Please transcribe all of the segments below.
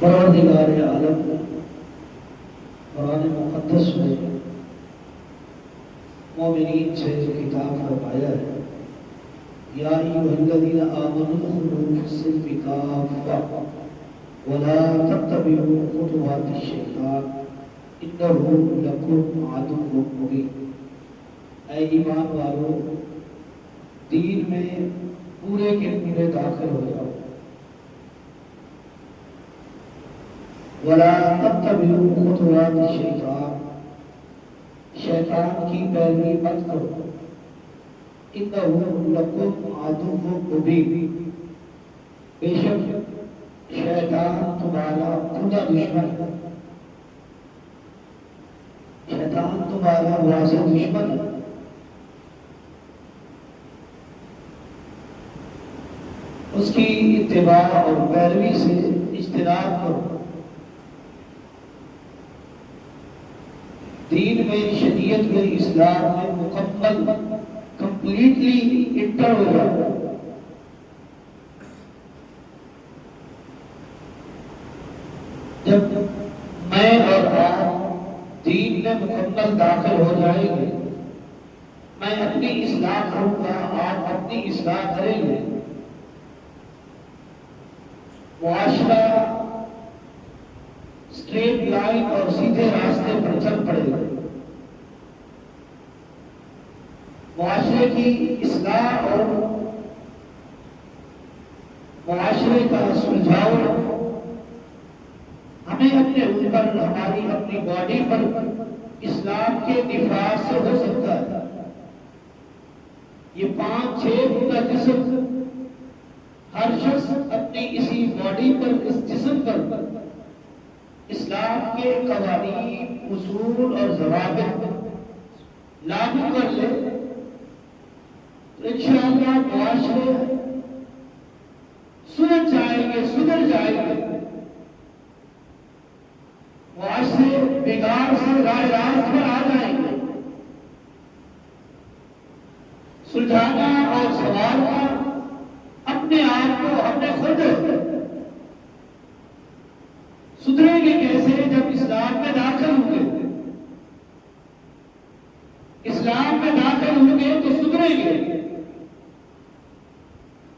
پروردگار عالم قرآن مقدس میں مومنین سے کتاب فرمایا ہے، یا ایھا الذین آمنوا ادخلوا فی السلم کافۃ ولا تتبعوا خطوات الشیطان انہ لکم عدو مبین۔ اے ایمان والو، دین میں پورے کے پورے داخل ہو جاؤ، ولا تتبعوا خطوات الشیطان، شیطان کی پیروی مت کرو، انہ لکم عدو مبین، بے شک شیطان تمہارا کھلا دشمن ہے، شیطان تمہارا واضح دشمن ہے۔ اس کی اتباع اور پیروی سے اجتناب کرو۔ دین میں، شریعت میں، اسلام میں مکمل کمپلیٹلی انٹر ہو جاؤ۔ جب میں اور آپ دین میں مکمل داخل ہو جائیں گے، میں اپنی اصلاح کروں گا، آپ اپنی اصلاح کریں گے، معاشرہ اسٹریٹ لائن اور سیدھے راستے پر چل پڑے گا۔ معاشرے کی اصلاح اور معاشرے کا سلجھاؤ ہمیں اپنے اوپر، ہماری اپنی باڈی پر اسلام کے نفاذ سے ہو سکتا ہے۔ یہ 5-6 فٹ کا جسم، ہر شخص اپنی اسی باڈی پر، اس جسم پر اسلام کے قوانین، اصول اور ضوابط لاگو کر لے تو انشاءاللہ معاشرے سدھر جائیں گے، معاشرے بگاڑ سے رائے راست پر آ جائیں گے۔ سلجھانا اور سنوارنا اپنے آپ کو ہم نے خود سدھریں گے کیسے؟ جب اسلام میں داخل ہوں گے، اسلام میں داخل ہوں گے تو سدھریں گے۔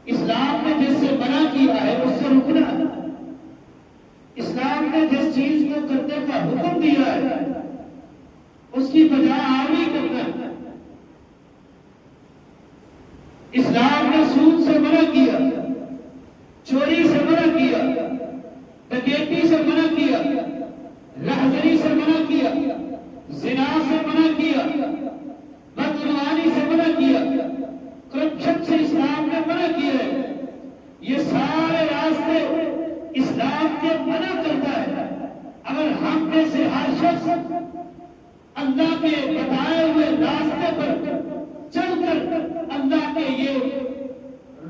اسلام نے جس سے منع کیا ہے اس سے رکنا ہے، اسلام نے جس چیز کو کرنے کا حکم دیا ہے اس کی بجا آوری کرنا ہے۔ اسلام نے سود سے منع کیا، چوری سے منع کیا، ڈکیتی سے منع کیا، رہزنی سے منع کیا، زنا سے منع کیا، بدعنوانی سے منع کیا، کرپشن سے اسلام نے منع کیا ہے۔ یہ سارے راستے اسلام کے منع کرتا ہے۔ اگر ہم میں سے ہر شخص اللہ کے بتائے ہوئے راستے پر چل کر اللہ کے یہ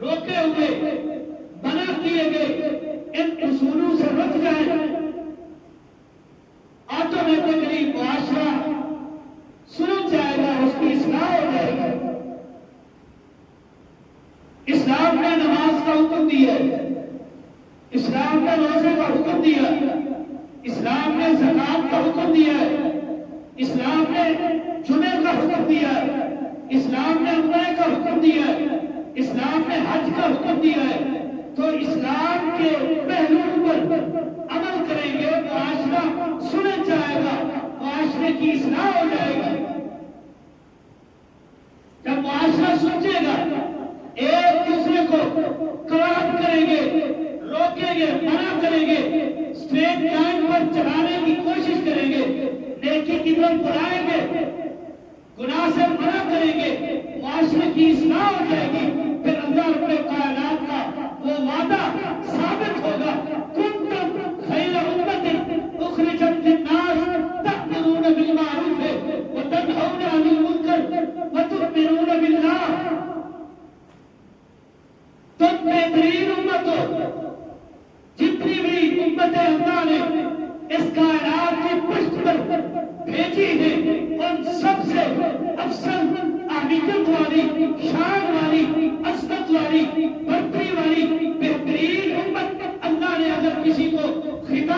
روکے ہوئے، منع کیے گئے ان اصولوں سے رک جائے، آٹومیٹکلی معاشرہ سلجھ جائے گا، اس کی اصلاح ہو جائے گی۔ اسلام نے نماز کا حکم دیا ہے، اسلام نے روزے کا حکم دیا ہے، اسلام نے زکات کا حکم دیا ہے، اسلام نے جمعے کا حکم دیا ہے، اسلام نے عمرے کا حکم دیا ہے، اسلام نے حج کا حکم دیا ہے۔ تو اسلام کے پہلوؤں پر عمل کریں گے، معاشرہ سلجھ جائے گا، معاشرے کی اصلاح ہو جائے گا۔ جب معاشرہ سلجھے گا، ایک دوسرے کو کراہت کریں گے، روکیں گے، منع کریں گے، اسٹریٹ لائن پر چلانے کی کوشش کریں گے، نیکی کی طرف بلائیں گے، گناہ سے منع کریں گے، معاشرے کی اصلاح ہو جائے گی۔ پھر اللہ رب کائنات کا وہ وعدہ ثابت ہوگا، کنتم خیر امت اخرجت للناس تأمرون بالمعروف وتنہون عن المنکر وتؤمنون باللہ۔ تم بہترین امت ہو، جتنی بھی امتیں اللہ نے اس کائنات کی پشت پر بھیجی ہیں، ان سب سے افضل اہمیت والی، شان والی، عظمت والی، برتری والی بہترین امت اللہ نے اگر کسی کو خطاب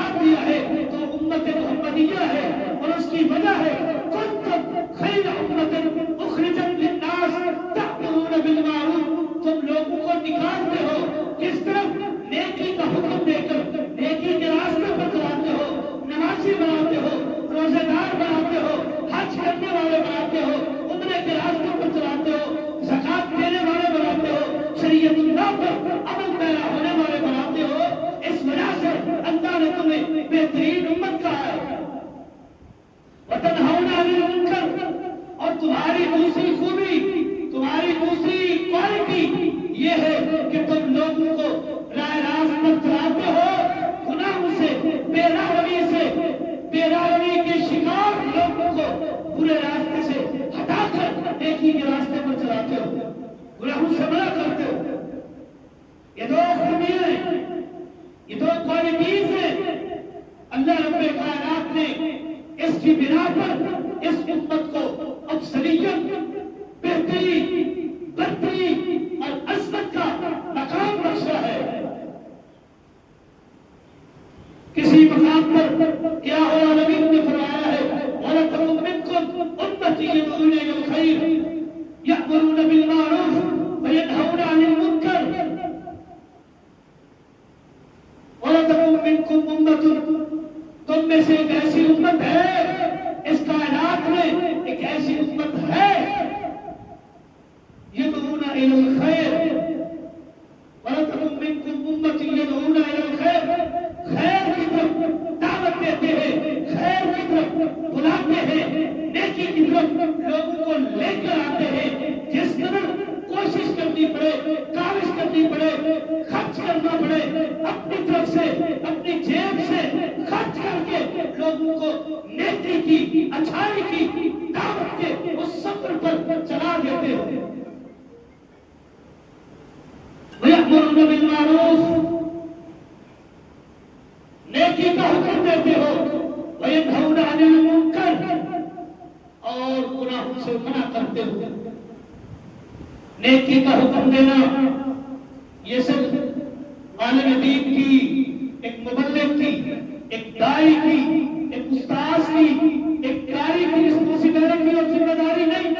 میں بہترین امت کہا ہے۔ وَتَنْهَوْنَ عَنِ الْمُنكَرِ، اور تمہاری دوسری خوبی، تمہاری دوسری کوالٹی یہ ہے کہ تم لوگوں کو راہ راست پر چلاتے ہو، گناہوں سے، بے راہی کے شکار لوگوں کو برے راستے سے ہٹا کر نیکی کے راستے پر چلاتے ہو، گناہوں سے منع کرتے ہو۔ یہ دو خوبیاں ہیں، یہ دو کوالٹیز ہیں۔ اللہ رب کائنات نے اس کی بنا پر اس امت کو افضلیت، بہتری، برتری اور عظمت کا مقام بخشا ہے۔ کسی مقام پر کیا ہو العالمین نے فرمایا ہے وَلَتَكُن مِّنكُمْ أُمَّةٌ يَدْعُونَ إِلَى الْخَيْرِ يَأْمُرُونَ بِالْمَعْرُوفِ وَيَنْهَوْنَ عَنِ الْمُنكَرِ وَلَتَكُن مِّنكُمْ أُمَّةٌ، تم میں سے ایک ایسی امت ہے، اس کائنات میں ایک ایسی امت ہے يَدْعُونَ إِلَى الْخَيْرِ وَلَتَكُن مِّنكُمْ أُمَّةٌ يَدْعُونَ إِلَى الْخَيْرِ، خیر کی طرف دعوت دیتے ہیں، خیر کی طرف بلاتے ہیں، نیکی کی طرف لوگوں کو لے کر آتے ہیں۔ جس قدر کوشش کرنی پڑے، کاوش کرنی پڑے، خرچ کرنا پڑے، اپنی طرف سے، اپنی جیب سے خرچ کر کے لوگوں کو نیکی کی، اچھائی کی دعوت کے اس سفر پر چلا دیتے ہیں۔ وَيَأْمُرُونَ بِالْمَعْرُوفِ، نیکی کا حکم دیتے ہو، وَيَنْهَوْنَ عَنِ الْمُنكَرِ، اور گناہوں سے منع کرتے ہو۔ نیکی کا حکم دینا یہ صرف عالم دین کی، ایک مبلغ کی، ایک داعی کی، ایک استاذ کی، ایک قاری کی رسپانسبلٹی اور ذمہ داری نہیں،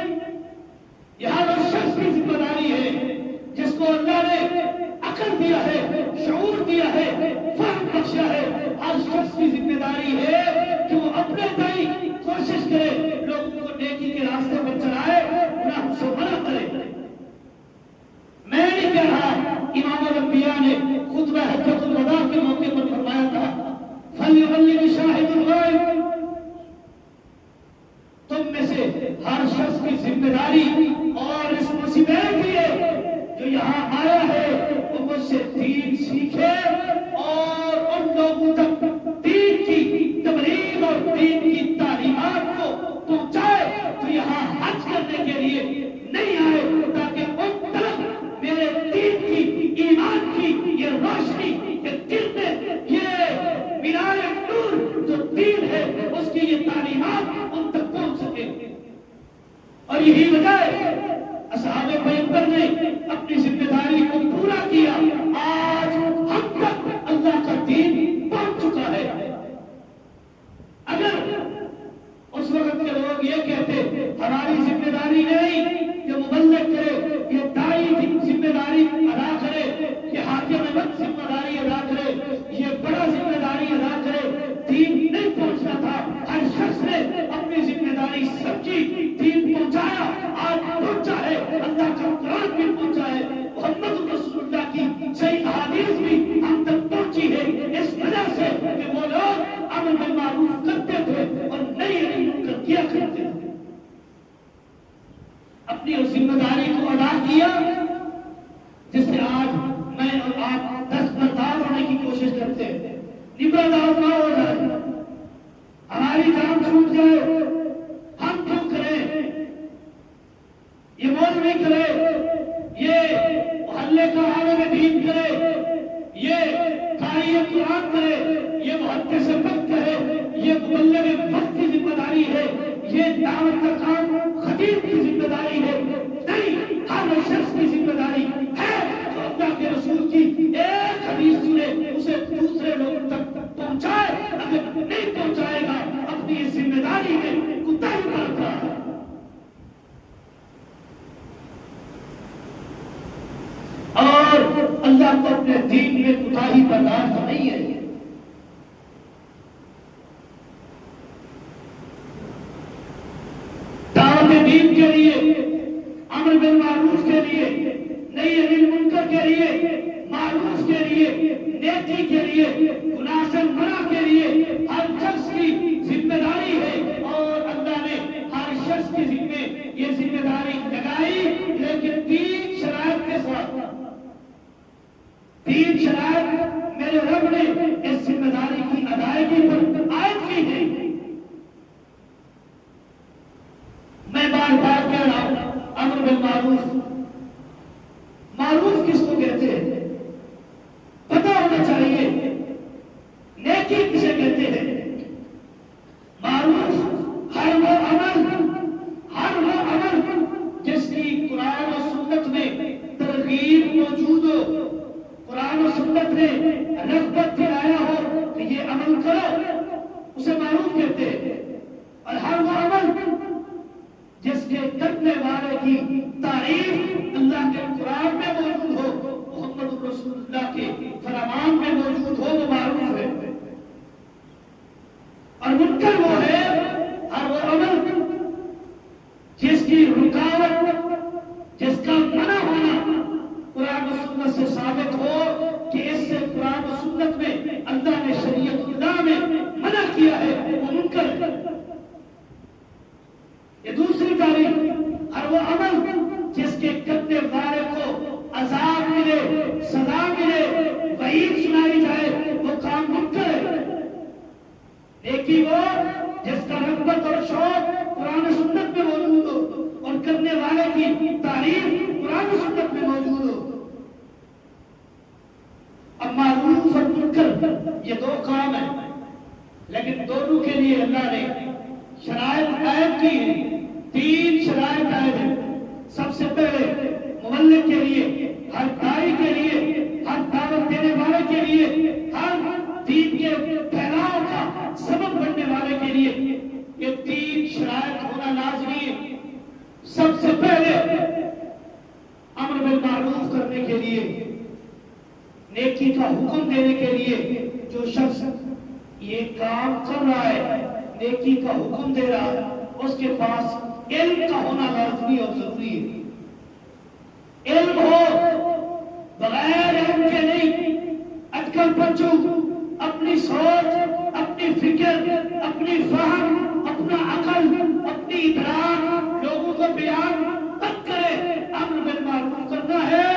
یہ ہر شخص کی ذمہ داری ہے جس کو اللہ نے عقل دیا ہے، شعور دیا ہے، فہم بخشا ہے۔ ہر شخص کی ذمہ داری ہے کہ وہ اپنے تئیں کوشش کرے، لوگوں کو نیکی کے راستے پر چلائے، گناہوں سے منع کرے۔ میں نہیں کہہ رہا، امام الانبیاء نے خطبہ حجۃ الوداع کے موقع پر فرمایا تھا فَلْيُبَلِّغِ الشَّاهِدُ الْغَائِبَ، تم میں سے ہر شخص کی ذمہ داری اور رسپانسبلٹی ہے جو یہاں آیا ہے وہ مجھ سے دین سیکھے اور ان لوگوں تک دین کی تبلیغ اور دین کی تعلیمات کو پہنچائے جو یہاں حج کرنے کے لیے نہیں آئے، تاکہ ان تک میرے دین کی، ایمان کی یہ روشنی، یہ کرنے، یہ مینار نور جو دین ہے اس کی یہ تعلیمات ان تک پہنچ سکے۔ اور یہی وجہ ہے اصحاب پیغمبر نے اپنی ذمہ داری کو پورا کیا، آج ہم تک اللہ کا دین پہنچ چکا ہے۔ اگر اس وقت کے لوگ یہ کہتے ہماری ذمہ داری نہیں، یہ مبلغ کرے، یہ داعی ذمہ داری ادا کرے، یہ حاکم وقت ذمہ داری ادا کرے، یہ بڑا ذمہ داری ادا کرے، دین نہیں پہنچنا تھا۔ ہر شخص نے اپنی ذمہ داری سمجھی، دین پہنچایا، آج پہنچا ہے، اللہ کا قرآن بھی پہنچا ہے، محمد رسول اللہ کی صحیح احادیث بھی ہم تک پہنچی ہے، اس وجہ سے کہ وہ لوگ امر بالمعروف کرتے تھے اور نئی منکر کیا کرتے تھے، اپنی اس ذمہ داری کو ادا کیا جس سے آج میں اور آپ دستبردار ہونے کی کوشش کرتے ہیں۔ نبردار نہ ہو جائے، ہماری جان چھوٹ جائے، ہم کیوں کریں، یہ مولوی کرے، یہ محلے کا عالم دین کرے، یہ قاری قرآن کرے، یہ محدث وقت کرے، یہ مبلغ وقت کی ذمہ داری ہے، یہ دعوت کا کام خطیب کی ذمہ داری ہے، نہیں، ہر شخص کی ذمہ داری ہے جو اللہ کے رسول کی ایک حدیث سنے اسے دوسرے لوگوں تک پہنچائے۔ اگر نہیں پہنچائے گا اپنی اس ذمہ داری میں کوتاہی برت رہا ہے۔ اور اللہ کو اپنے دین میں کوتاہی برداشت نہیں ہے۔ دعوت دین کے لیے، امر بالمعروف کے لیے نیکی کسے کہتے ہیں؟ معروف ہر وہ عمل جس کی قرآن و سنت میں ترغیب موجود ہو، قرآن و سنت نے رغبت دلایا ہو کہ یہ عمل کرو، اسے معروف کہتے ہیں۔ اور ہر وہ عمل جس کے کرنے والے کی تعریف اللہ کے قرآن میں موجود ہو، محمد رسول اللہ کے فرمان میں موجود ہو، وہ معروف ہے۔ اور منکر وہ ہے ہر وہ عمل جس کی رکاوٹ، جس کا منع ہونا قرآن و سنت سے ثابت ہو کہ اس سے قرآن و سنت میں اللہ نے شریعت اللہ میں منع کیا ہے، وہ منکر ہے۔ یہ دوسری تعریف، ہر وہ عمل جس کے کرنے والے کو عذاب ملے، سزا ملے، وعید سنائی جائے، وہ کام منکر ہے۔ نیکی وہ جس کا رغبت اور شوق قرآن و سنت میں موجود ہو اور کرنے والے کی تعریف قرآن و سنت میں موجود ہو۔ اب معروف اور منکر یہ دو کام ہیں، لیکن دونوں کے لیے اللہ نے شرائط عائد کی ہیں۔ 3 شرائط عائد ہیں۔ سب سے پہلے مبلغ کے لیے، ہر داعی کے لیے، ہر دعوت دینے والے کے لیے، ہر دین کے پھیلاؤ کا سبب بننے والے کے لیے یہ 3 شرائط ہونا لازمی ہے۔ سب سے پہلے امر بالمعروف کرنے کے لیے، نیکی کا حکم دینے کے لیے، جو شخص یہ کام کر رہا ہے، نیکی کا حکم دے رہا ہے، اس کے پاس علم کا ہونا لازمی اور ضروری ہے۔ علم ہو، بغیر علم کے نہیں۔ آج کل بچوں اپنی سوچ، اپنی فکر، اپنی فہم، اپنا عقل، اپنی ادراک لوگوں کو بیان مت کرے۔ امر بالمعروف کرنا ہے،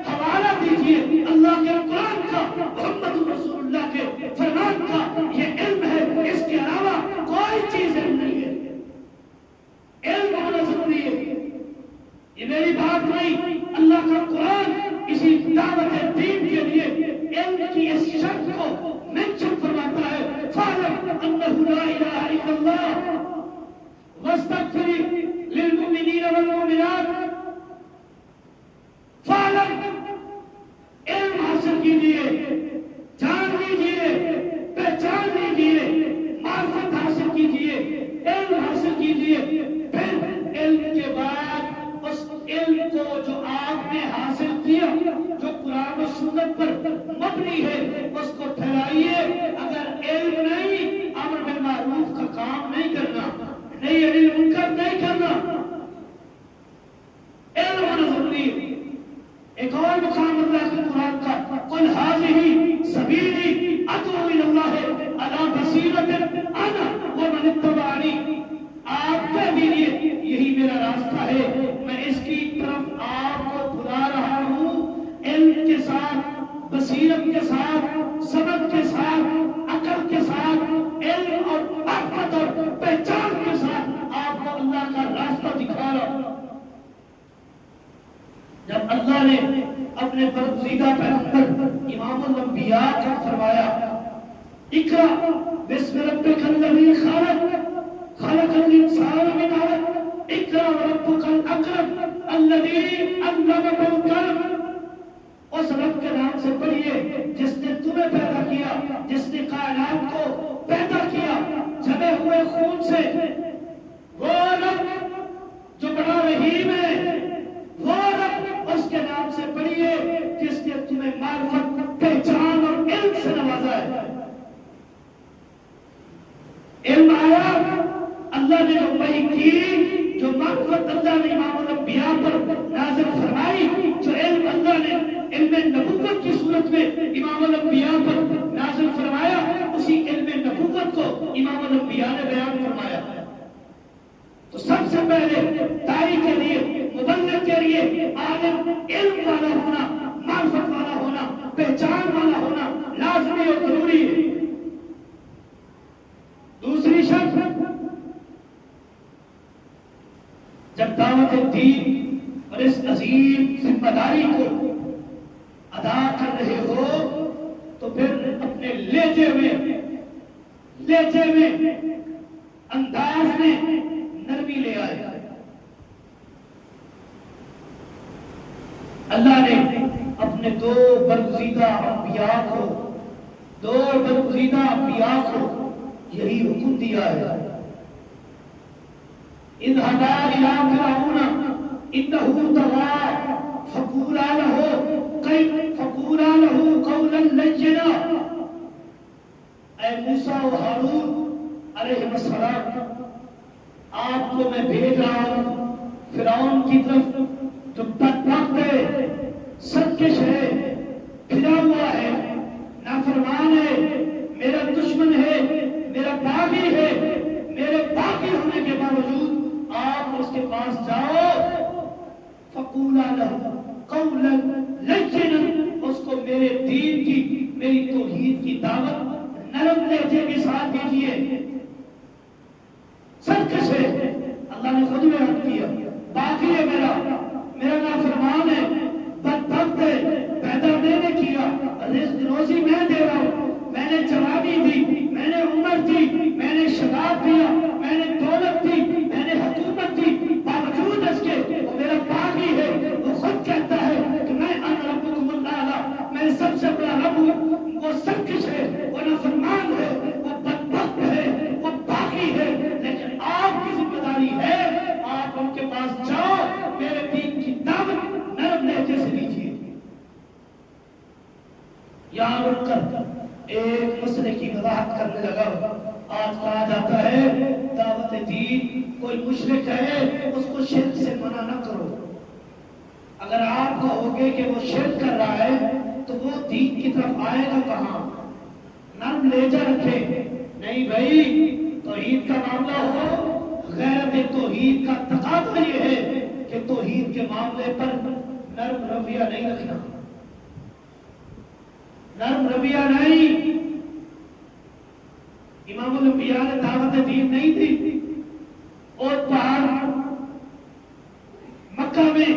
حوالہ دیجیے اللہ کے قرآن کا، محمد رسول اللہ کے فرمان کا۔ یہ علم ہے، اس کے علاوہ کوئی چیز علم نہیں ہے۔ علم ہونا ضروری ہے۔ یہ میری بات نہیں، اللہ کا قرآن اسی دعوت دین کے لیے علم کی اس شرط کو منشن فرماتا ہے۔ فَاعْلَمْ أَنَّهُ لَا إِلَٰهَ إِلَّا اللَّهُ وَاسْتَغْفِرْ لِلْمُؤْمِنِينَ وَالْمُؤْمِنَاتِ۔ فَاعْلَمْ، علم حاصل کیجیے، جان لیجیے، پہچان لیجیے، معرفت حاصل کیجیے، علم حاصل کیجیے۔ پھر علم کے بعد اس علم کو جو آپ نے حاصل کیا، جو قرآن و سنت پر مبنی ہے، اس کو پھیلائیے۔ اگر علم نہیں، امر بالمعروف کا کام نہیں کرنا، نہیں انل منکر نہیں کرنا۔ علم ہونا ضروری ہے۔ ایک اور مقام اللہ کے قرآن کا، قُلْ هَٰذِهِ سَبِيلِي أَدْعُو إِلَى اللَّهِ عَلَىٰ بَصِيرَةٍ أَنَا وَمَنِ اتَّبَعَنِي۔ آپ کہہ دیجیے یہی میرا راستہ ہے، میں اس کی طرف آپ کو بلا رہا ہوں، علم کے ساتھ، بصیرت کے ساتھ، سبق کے ساتھ، عقل کے ساتھ، علم اور معرفت اور پہچان کے ساتھ آپ کو اللہ کا راستہ دکھا رہا ہوں۔ جب اللہ نے اپنے برگزیدہ پیغمبر امام الانبیاء کا فرمایا، اقرأ بسم ربک الذی خلق، خلق الانسان من علق، اقرأ وربک الاکرم الذی علم بالقلم۔ اس رب کے نام سے پڑھیے جس نے تمہیں پیدا کیا، جس نے کائنات کو پیدا کیا جمے ہوئے خون سے۔ وہ رب جو بڑا رحیم ہے، وہ رب اس کے نام سے پڑھیے جس نے تمہیں معرفت، پہچان اور علم سے نوازا ہے۔ علم آیا، اللہ نے جو وحی کی، جو معرفت اللہ نے امام الانبیاء پر نازل فرمائی، جو علم اللہ نے علم نبوت کی صورت میں امام الانبیاء پر نازل فرمایا، اسی علم نبوت کو امام الانبیاء نے بیان فرمایا۔ تو سب سے پہلے داعی کے لیے، مبلغ کے لیے عالم، علم والا ہونا، معرفت والا ہونا، پہچان والا ہونا لازمی اور ضروری ہے۔ دوسری شرط، جب دعوت دین اور اس عظیم ذمہ داری کو ادا کر رہے ہو تو پھر اپنے لہجے میں لہجے میں، انداز میں نرمی لے آئے۔ اللہ نے اپنے دو برگزیدہ انبیاء کو یہی حکم دیا ہے، اذهبا إلى فرعون إنه طغى فقولا له قولا لينا۔ اے موسیٰ و ہارون علیہ السلام، آپ کو میں بھیج رہا ہوں فرعون کی طرف، جو بدبخت ہے، سرکش ہے، پھرا ہوا ہے، نافرمان ہے، میرا دشمن ہے، میرا باغی ہے۔ میرے باغی ہونے کے باوجود آپ اس کے پاس جاؤ، فقولا لہ قولا لینا، اس کو میرے دین کی، میری توحید کی دعوت نرم لہجے کے ساتھ دیجیے۔ سرکش ہے، اللہ نے خود بیان کیا، باقی ہے، میرا نافرمان ہے، بدبخت ہے، پیدا میں نے کیا، رزق روزی میں دے رہا ہوں، میں نے جوانی دی، میں نے عمر دی، میں نے شباب دیا، میں نے دولت دی، میں نے حکومت دی، باوجود اس کے وہ میرا باغی ہے۔ وہ خود کہتا ہے کہ میں انا ربکم الاعلی، میں سب سے بڑا رب ہوں۔ وہ سرکش ہے، وہ نافرمان ہے، وہ بدبخت ہے، وہ باغی ہے، لیکن آپ کی ذمہ داری ہے، آپ ان کے پاس جاؤ، میرے دین کی دعوت نرم لہجے سے دیجیے۔ یہاں رک کر ایک مسئلے کی وضاحت کرنے لگا۔ آج کہا جاتا ہے دعوت دین، کوئی مشرک ہے اس کو شرک سے منع نہ کرو۔ اگر آپ کہو گے کہ وہ شرک کر رہا ہے تو وہ دین کی طرف آئے گا کہاں؟ نرم لہجہ رکھے، نہیں بھائی، توحید کا معاملہ ہو، غیرت توحید کا تقاضا یہ ہے کہ توحید کے معاملے پر نرم رویہ نہیں رکھنا، نرم رویہ نہیں۔ امام الانبیاء نے دعوت دین نہیں دی، اور پہاڑ مکہ میں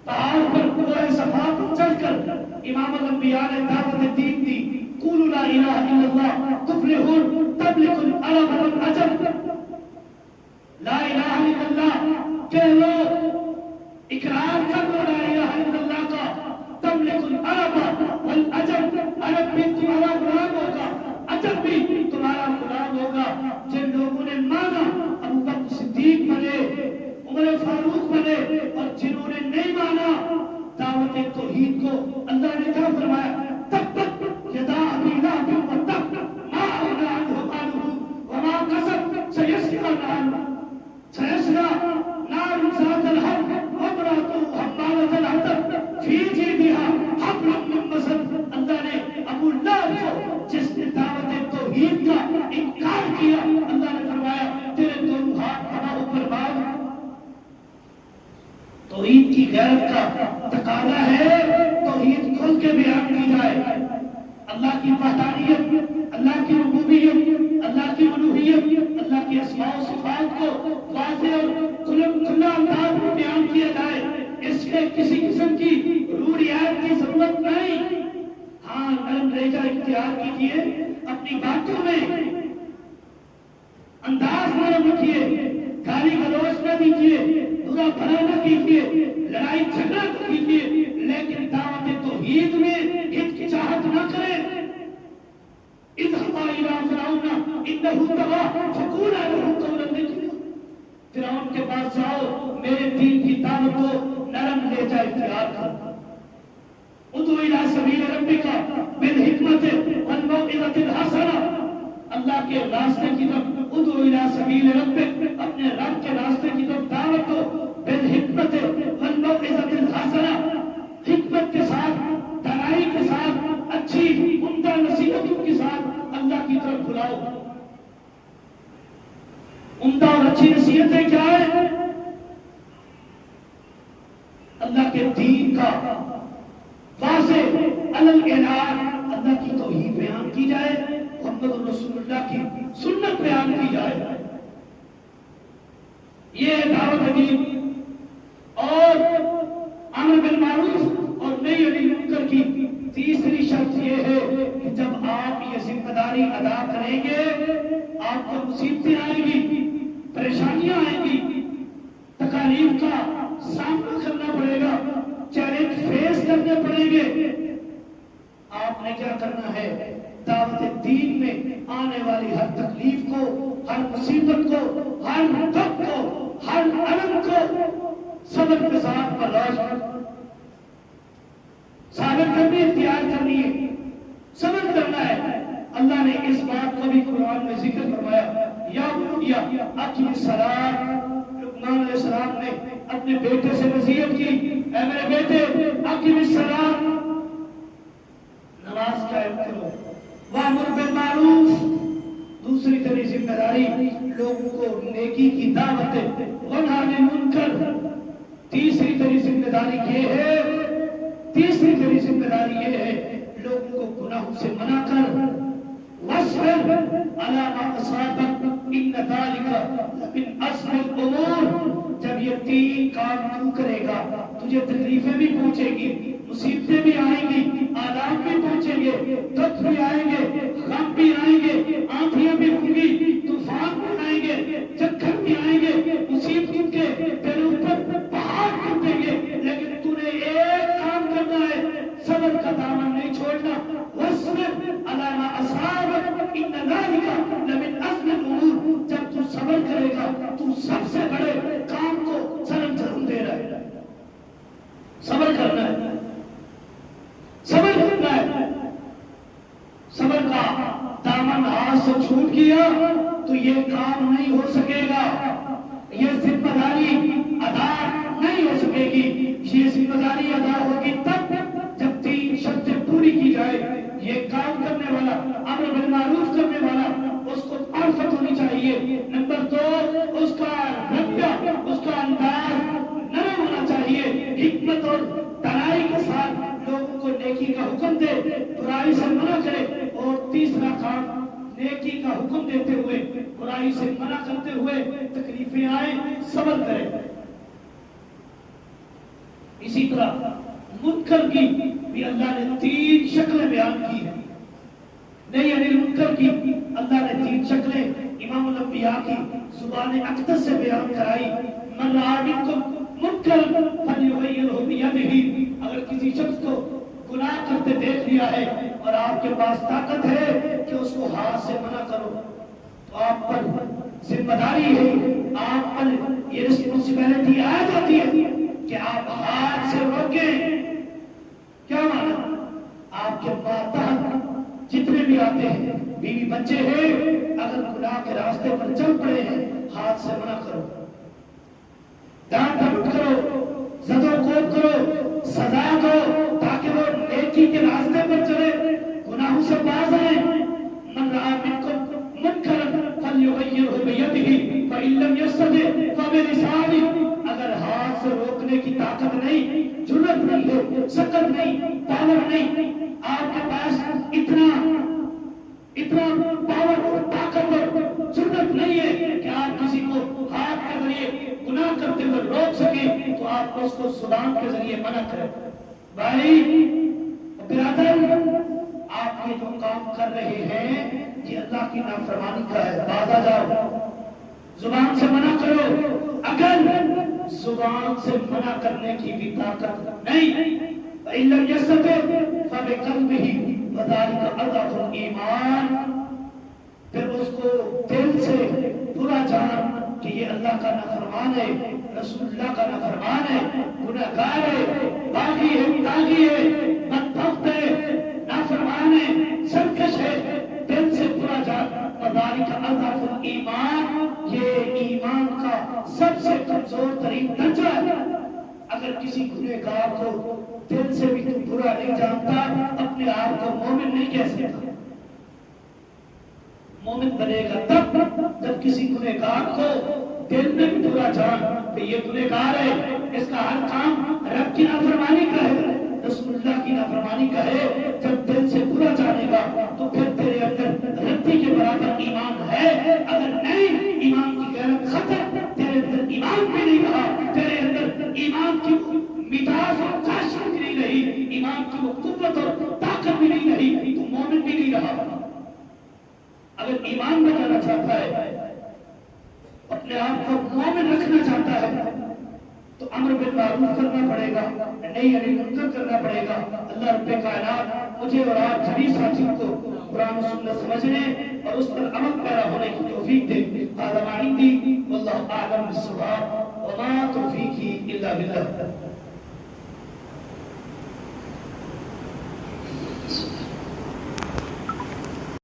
پہاڑ پر کوہ صفا پر چڑھ کر امام الانبیاء نے دعوت دین دی، قولوا لا الہ الا اللہ تفلحون تملک العرب والعجم۔ لا الہ الا اللہ کہہ لو، اقرار کر لو لا الہ الا اللہ کا، تملک العرب والعجم، عرب بھی تمہارا غلام ہوگا، عجم بھی تمہارا غلام ہوگا۔ جن لوگوں نے مانا ابو بکر صدیق بنے، عمر فاروق بنے، اور جنہوں نے نہیں مانا دعوت توحید کو، اللہ نے کیا فرمایا؟ تبت یدا ابی لہب وتب ما اغنی عنہ مالہ وما کسب سیصلی نارا ذات لہب وامرأتہ حمالۃ الحطب فی جیدها حبل من مسد۔ اللہ نے ابو لہب کو، جس نے دعوت توحید کا انکار کیا، اللہ نے فرمایا تیرے دونوں ہاتھ ہواؤں پر باندھ۔ توحید کی غیرت کا تقاضا ہے توحید کھل کے بیان کی جائے، اللہ کی وحدانیت، اللہ کی ربوبیت، اللہ کی الوہیت، اللہ کی اسماء و صفات کو واضح اور کھلا انداز میں بیان کیا جائے۔ اس میں کسی قسم کی روڑیات کی ضرورت نہیں۔ ہاں، نرم لہجہ اختیار کیجیے، اپنی باتوں میں انداز نرم رکھیے، گالی گلوچ نہ دیجیے، برا بھلا نہ کیجیے، لڑائی جھگڑا نہ کیجیے، لیکن دعوت توحید میں ہچکچاہٹ نہ کریں۔ اذهبا الى فرعون انه طغى فقولا له قولا لینا۔ فرعون کے پاس جاؤ، میرے دین کی دعوت کو نرم لہجہ اختیار کرو۔ ادعو الى سبیل ربک بالحکمت والموعظۃ الحسنہ، اللہ کے راستے کی طرف ادعو الی سبیل ربک، اپنے رب کے راستے کی طرف دعوت دو، بالحکمت والموعظۃ الحسنہ، حکمت کے ساتھ، دانائی کے ساتھ، اچھی عمدہ نصیحتوں کے ساتھ اللہ کی طرف بلاؤ۔ عمدہ اور اچھی نصیحتیں کیا ہیں؟ اللہ کے دین کا واضح اعلان، اللہ کی توحید بیان کی جائے، محمد رسول اللہ کی سنت بیان کی جائے، یہ دعوت دین۔ اور امر بالمعروف اور نہی عن المنکر کی تیسری شرط یہ ہے کہ جب آپ آپ یہ ذمہ داری ادا کریں گے آپ کو مصیبتیں آئیں گی، پریشانیاں آئیں گی، تکالیف کا سامنا کرنا پڑے گا، چیلنج فیس کرنے پڑیں گے۔ آپ نے کیا کرنا ہے؟ دعوت دین میں آنے والی ہر تکلیف کو، ہر مصیبت کو، ہر دکھ کو، ہر الم کو صبر کے ساتھ برداشت ثابت کرنی، اختیار کرنی ہے، صبر کرنا ہے۔ اللہ نے اس بات کو بھی قرآن میں ذکر فرمایا، یا اقم الصلاۃ۔ لقمان علیہ السلام نے اپنے بیٹے سے نصیحت کی، اے میرے بیٹے اقم الصلاۃ، نماز قائم کرو، وامر بالمعروف، دوسری طرح ذمہ داری لوگوں کو نیکی کی دعوت دے، ونہی عن المنکر، تیسری طرح ذمہ داری یہ ہے، تیسری طرح ذمہ داری یہ ہے لوگوں کو گناہوں سے منع کر، واصبر علی ما اصابک ان ذلک لمن عزم الامور۔ جب یہ تین کام تو کرے گا تجھے تکلیفیں بھی پہنچے گی، مصیبتیں بھی آئیں گی، آلام بھی پہنچیں گے، دکھ بھی آئیں گے، غم بھی آئیں گے، آندھیاں بھی ہوں گی، طوفان بھی آئیں گے، چکر بھی آئیں گے، مصیبتوں کے تیرے اوپر پہاڑ ٹوٹیں گے، لیکن تو نے ایک کام کرنا ہے، صبر کا دامن نہیں چھوڑنا۔ واصبر علی ما اصابک ان ذلک لمن عزم الامور۔ جب تو صبر کرے گا تو سب سے بڑے کام کو سر انجام دے رہا ہے۔ صبر کرنا ہے، صبر کرنا ہے۔ صبر کا دامن ہاتھ سے چھوٹ گیا تو یہ کام نہیں ہو سکے گا، یہ ذمہ داری ادا نہیں ہو سکے گی۔ یہ ذمہ داری ادا ہوگی تب جب تین شرطیں پوری کی جائے۔ یہ کام کرنے والا، امر بالمعروف کرنے والا، اس کو عرفت ہونی چاہیے۔ نمبر دو، اس کا رویہ، اس کا انداز نرم ہونا چاہیے، حکمت اور دانائی کے ساتھ لوگوں کو نیکی کا حکم دے، برائی سے منع کرے۔ اور تیسرا کام، نیکی کا حکم دیتے ہوئے برائی سے منع کرتے ہوئے تکلیفیں آئیں صبر کرے۔ اسی طرح منکر کی بھی اللہ نے تین شکلیں بیان کی ہیں۔ نہیں یعنی منکر کی اللہ نے تین شکلیں امام الانبیاء کی زبان اقدس سے بیان کرائی۔ من رأى منکم منکرا فلیغیرہ بیدہ، اگر کسی شخص کو گناہ کرتے دیکھ لیا ہے اور آپ کے پاس طاقت ہے کہ اس کو ہاتھ سے منع کرو، تو آپ پر ذمہ داری ہے، آپ پر یہ رسپانسبلٹی آ جاتی ہے کہ آپ ہاتھ سے روکیں۔ کیا مانا؟ آپ کے ماتحت جتنے بھی آتے ہیں، بیوی بچے ہیں، اگر گناہ کے راستے پر چل پڑے ہیں ہاتھ سے منع کرو، ڈانٹ ڈپٹ کرو، زد و کوب کرو، سزا دو تاکہ وہ نیکی کے راستے پر چلے، گناہوں سے باز آئیں۔ من رأى منکم منکرا فلیغیرہ بیدہ فإن لم یستطع فبلسانہ، اگر ہاتھ سے روکنے کی طاقت نہیں، جرأت نہیں ہے، سکت نہیں، پاور نہیں، آپ کے پاس اتنا پاور اور طاقت اور جرأت نہیں ہے کہ آپ کسی کو ہاتھ کے ذریعے گناہ کرتے ہوئے روک سکیں، تو آپ اس کو زبان کے ذریعے منع کریں۔ بھائی برادر، آپ یہ جو کام کر رہے ہیں یہ اللہ کی نافرمانی کا ہے، باز آ جاؤ، زبان سے منع کرو۔ اگر زبان سے منع کرنے کی بھی طاقت نہیں، فإن لم يستطع فبقلبه وذلك أضعف الإيمان، پھر اس کو دل سے برا جان کہ یہ اللہ کا نافرمان ہے، رسول اللہ کا نافرمان ہے، گناہ گار ہے، باغی ہے، طاغی ہے، بدبخت ہے، نافرمان ہے، سرکش ہے، دل سے برا جان، وذلك أضعف الإيمان، یہ ایمان کا سب سے کمزور ترین درجہ ہے۔ اگر کسی گنہگار کو دل سے بھی تو برا نہیں جانتا، اپنے آپ کو مومن نہیں کہہ سکتا۔ مومن بنے گا تب جب کسی گنہگار کو دل میں بھی برا جان کہ یہ گنہگار ہے، اس کا ہر کام رب کی نافرمانی کا ہے، رسول اللہ کی نافرمانی کا ہے۔ جب دل سے برا جانے گا تو پھر تیرے اندر رتی کے برابر ایمان ہے، اگر نہیں ایمان کی غیرت ختم، تیرے اندر ایمان بھی نہیں رہا، تیرے اندر ایمان کی مٹاس اور چاشت بھی نہیں رہی، ایمان کی وہ قوت اور طاقت بھی نہیں رہی، تو مومن بھی نہیں رہا۔ اگر ایمان بچانا چاہتا ہے، اپنے آپ کو مومن رکھنا چاہتا ہے، تو امر بالمعروف کرنا پڑے گا، نہی عن المنکر کرنا پڑے گا۔ اللہ رب کائنات مجھے اور آپ سبھی ساتھیوں کو قرآن و سنت سمجھنے اور اس پر عمل پیرا ہونے کی توفیق دے۔ هذا ما عندي والله اعلم بالصواب وما توفیقی الا باللہ۔